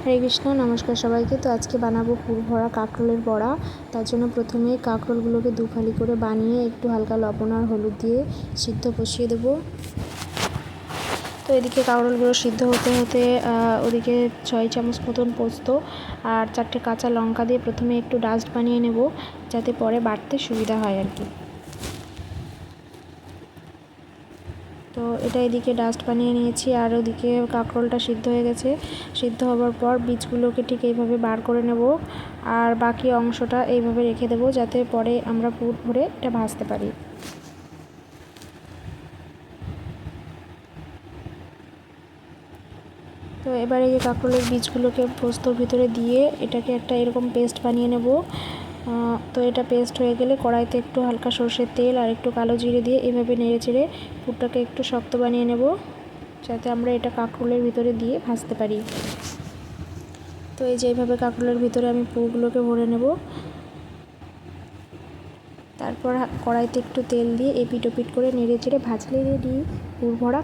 হরে কৃষ্ণ, নমস্কার সবাইকে। তো আজকে বানাবো পুর ভরা কাঁকরোলের বড়া। তার জন্য প্রথমে কাঁকরোলগুলোকে দু ফালি করে বানিয়ে একটু হালকা লবণ আর হলুদ দিয়ে সিদ্ধ বসিয়ে দেবো। তো এদিকে কাঁকরোলগুলো সিদ্ধ হতে হতে ওদিকে 6 চামচ মতন পোস্ত আর 4টে কাঁচা লঙ্কা দিয়ে প্রথমে একটু ডাস্ট বানিয়ে নেব, যাতে পরে বাটতে সুবিধা হয় আর কি। তো এটা এদিকে ডাস্ট বানিয়ে নিয়েছি, আর ওদিকে কাঁকরোলটা সিদ্ধ হয়ে গেছে। সিদ্ধ হওয়ার পর বীজগুলোকে ঠিক এইভাবে বার করে নেব, আর বাকি অংশটা এইভাবে রেখে দেবো, যাতে পরে আমরা পুর ভরে এটা ভাজতে পারি। তো এবারে এই কাঁকরোলের বীজগুলোকে পোস্তর ভিতরে দিয়ে এটাকে একটা এরকম পেস্ট বানিয়ে নেব। তো এটা পেস্ট হয়ে গেলে কড়াইতে একটু হালকা সর্ষের তেল আর একটু কালো জিরে দিয়ে এভাবে নেড়ে চেড়ে পুরটাকে একটু শক্ত বানিয়ে নেব, যাতে আমরা এটা কাঁকরোলের ভিতরে দিয়ে ভাজতে পারি। তো এই যে এইভাবে কাঁকরোলের ভিতরে আমি পুরগুলোকে ভরে নেব। তারপর কড়াইতে একটু তেল দিয়ে এপিট ওপিট করে নেড়ে চেড়ে ভাজলে রেডি পুর ভরা